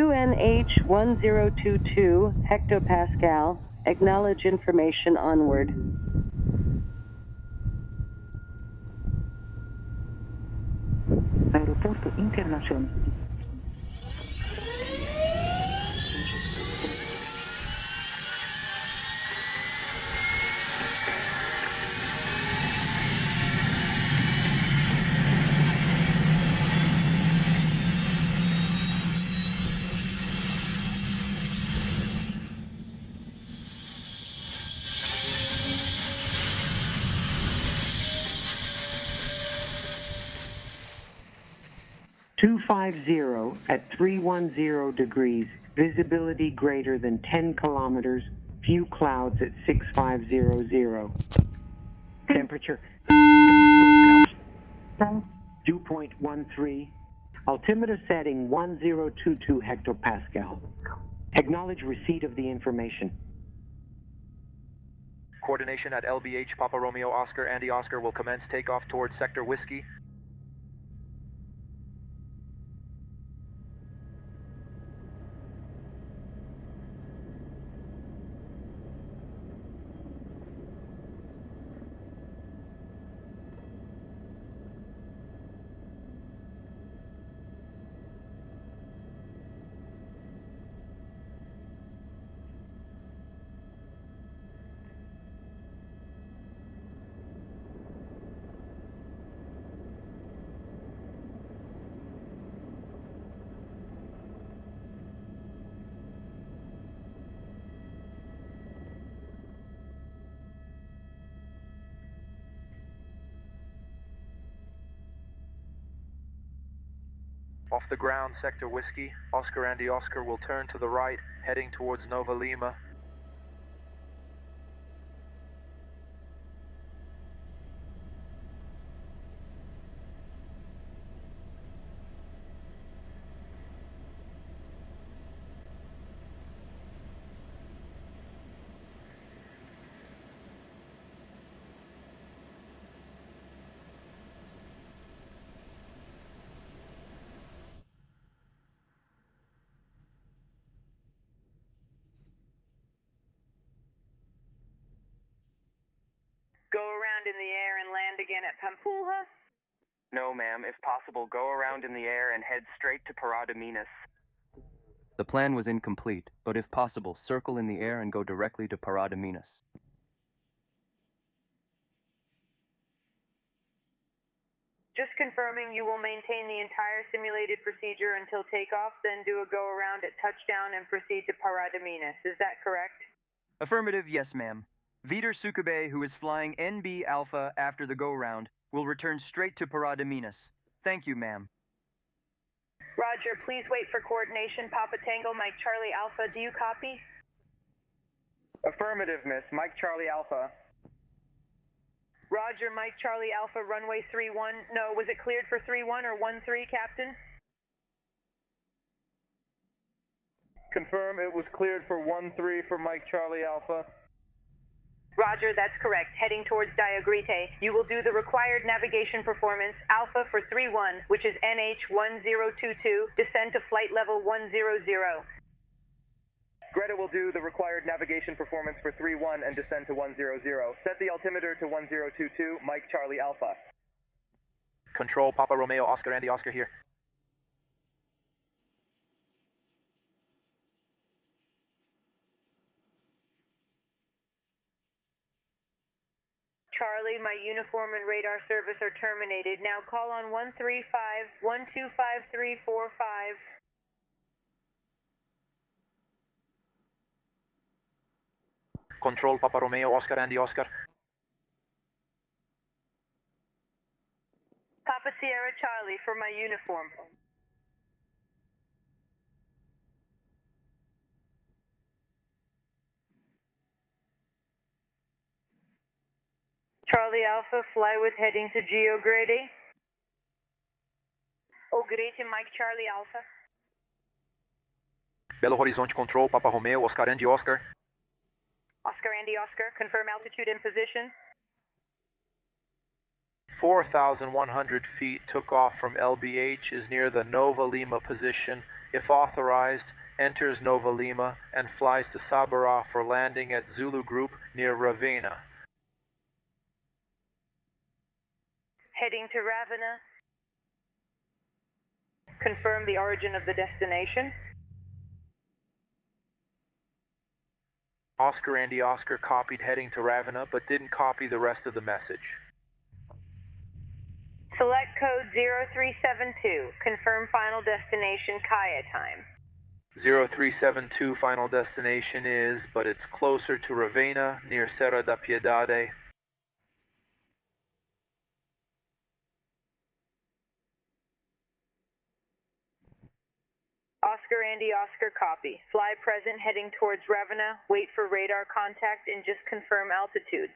2NH1022 hectopascal. Acknowledge information onward. Aeroporto Internacional. (250) at 310 degrees, visibility greater than 10 kilometers, few clouds at 6500. Temperature dew point 13, altimeter setting 1022 hectopascal. Acknowledge receipt of the information. Coordination at LBH Papa Romeo Oscar Andy Oscar will commence takeoff towards Sector Whiskey. Off the ground, Sector Whiskey, Oscar Andy Oscar will turn to the right, heading towards Nova Lima. Go around in the air and land again at Pampulha? No, ma'am. If possible, go around in the air and head straight to Parada Minas. The plan was incomplete, but if possible, circle in the air and go directly to Parada Minas. Just confirming you will maintain the entire simulated procedure until takeoff, then do a go around at touchdown and proceed to Parada Minas. Is that correct? Affirmative, yes, ma'am. Vitor Sukube, who is flying NB Alpha after the go-round, will return straight to Parada Minas. Thank you, ma'am. Roger, please wait for coordination. Papa Tango, Mike Charlie Alpha, do you copy? Affirmative, miss. Mike Charlie Alpha. Roger, Mike Charlie Alpha, runway 31. No, was it cleared for 31 or 13, Captain? Confirm it was cleared for 13 for Mike Charlie Alpha. Roger, that's correct. Heading towards Diagrite. You will do the required navigation performance, Alpha for 31, which is NH1022, descend to flight level 100. Greta will do the required navigation performance for 31 and descend to 100. Set the altimeter to 1022, Mike Charlie Alpha. Control Papa Romeo Oscar Andy Oscar here. Charlie, my uniform and radar service are terminated. Now call on 135-125345. Control Papa Romeo Oscar Andy Oscar. Papa Sierra Charlie for my uniform. Charlie Alpha, fly with heading to Geo Grady. Grady, Mike Charlie Alpha. Belo Horizonte Control Papa Romeo Oscar Andy Oscar. Oscar Andy Oscar, confirm altitude and position. 4,100 feet, took off from LBH, is near the Nova Lima position if authorized, enters Nova Lima and flies to Sabara for landing at Zulu Group near Ravenna. Heading to Ravenna. Confirm the origin of the destination. Oscar Andy Oscar copied heading to Ravenna, but didn't copy the rest of the message. Select code 0372. Confirm final destination Kaya time. 0372 final destination is, but it's closer to Ravenna near Serra da Piedade. Oscar Andy Oscar copy. Fly present heading towards Ravenna. Wait for radar contact and just confirm altitude.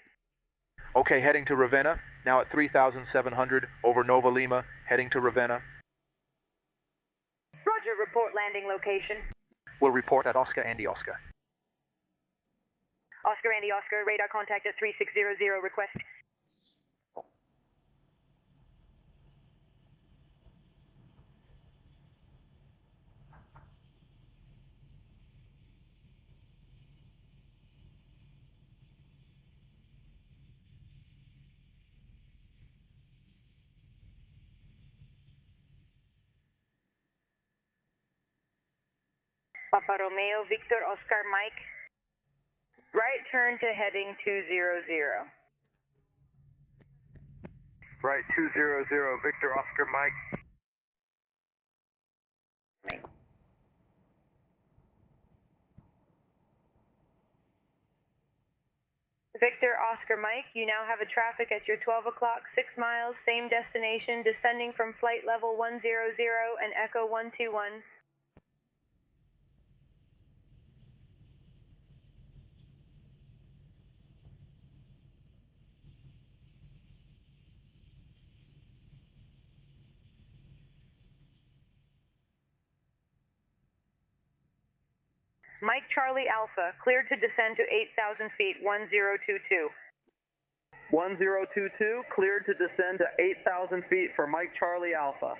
Okay, heading to Ravenna, now at 3,700 over Nova Lima, heading to Ravenna. Roger, report landing location. We'll report at Oscar Andy Oscar. Oscar Andy Oscar, radar contact at 3600, request. Papa Romeo, Victor, Oscar, Mike. Right turn to heading 200. Right 200, Victor Oscar Mike. Victor Oscar Mike, you now have a traffic at your 12 o'clock, 6 miles, same destination, descending from flight level 100 and Echo 121. Mike Charlie Alpha, cleared to descend to 8,000 feet, 1022. 1022, cleared to descend to 8,000 feet for Mike Charlie Alpha.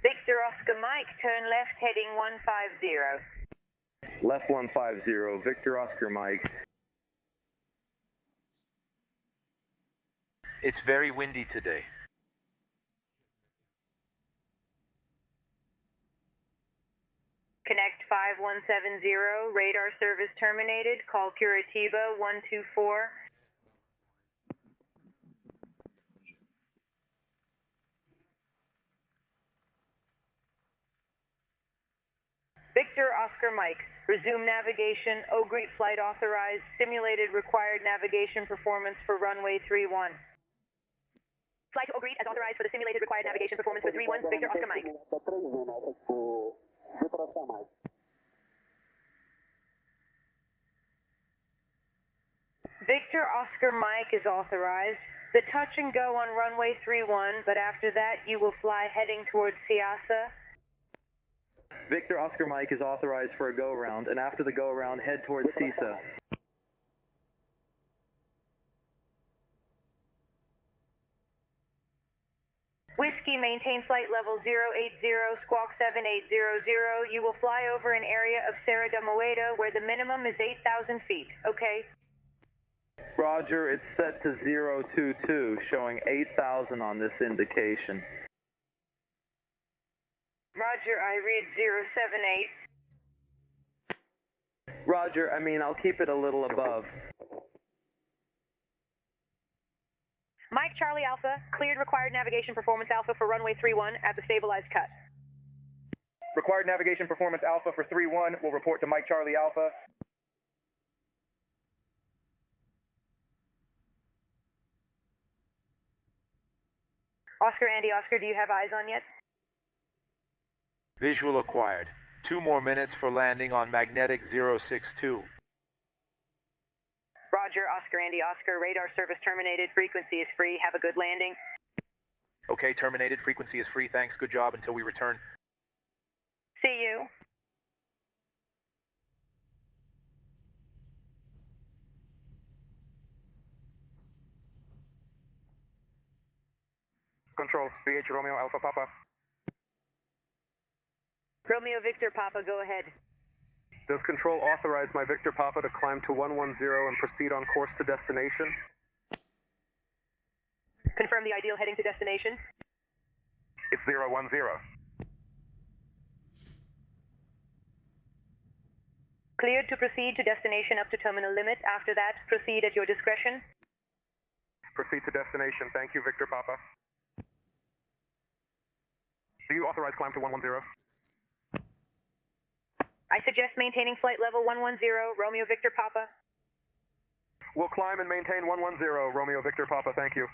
Victor Oscar Mike, turn left heading 150. Left 150, Victor Oscar Mike. It's very windy today. Connect 5170, radar service terminated, call Curitiba 124. Victor Oscar Mike, resume navigation, OGREET flight authorized, simulated required navigation performance for runway 31. Fly to OGREET as authorized for the simulated required navigation performance for 31, Victor Oscar Mike. Victor Oscar Mike is authorized. The touch and go on runway 31, but after that you will fly heading towards Siasa. Victor Oscar Mike is authorized for a go-around, and after the go-around, head towards CISA. Whiskey, maintain flight level 080, squawk 7800. You will fly over an area of Serra da Moeda where the minimum is 8,000 feet, okay? Roger, it's set to 022, showing 8,000 on this indication. Roger, I read 078. Roger, I'll keep it a little above. Mike Charlie Alpha, cleared required navigation performance Alpha for runway 31 at the stabilized cut. Required navigation performance Alpha for 31 will report to Mike Charlie Alpha. Oscar Andy Oscar, do you have eyes on yet? Visual acquired. 2 more minutes for landing on magnetic 062. Roger, Oscar Andy Oscar, radar service terminated, frequency is free, have a good landing. Okay, terminated, frequency is free, thanks, good job until we return. See you. Control, VH Romeo Alpha Papa. Romeo Victor Papa, go ahead. Does Control authorize my Victor Papa to climb to 110 and proceed on course to destination? Confirm the ideal heading to destination. It's 010. Cleared to proceed to destination up to terminal limit. After that, proceed at your discretion. Proceed to destination. Thank you, Victor Papa. Do you authorize climb to 110? I suggest maintaining flight level 110, Romeo Victor Papa. We'll climb and maintain 110, Romeo Victor Papa. Thank you.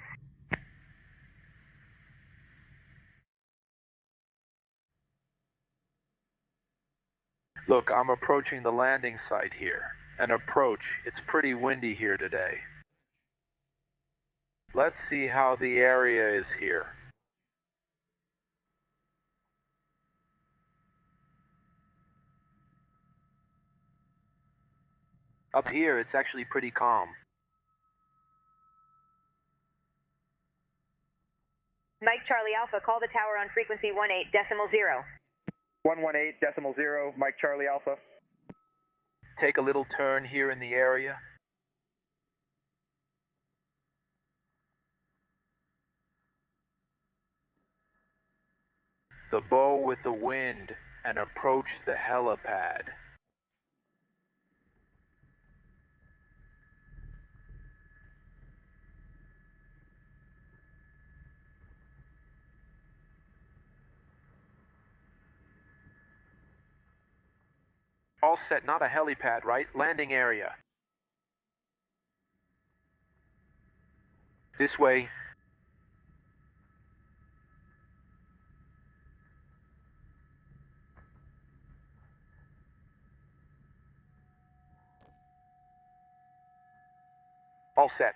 Look, I'm approaching the landing site here. An approach. It's pretty windy here today. Let's see how the area is here. Up here, it's actually pretty calm. Mike Charlie Alpha, call the tower on frequency 18.0. 118.0, Mike Charlie Alpha. Take a little turn here in the area. The bow with the wind and approach the helipad. All set, not a helipad, right? Landing area. This way. All set.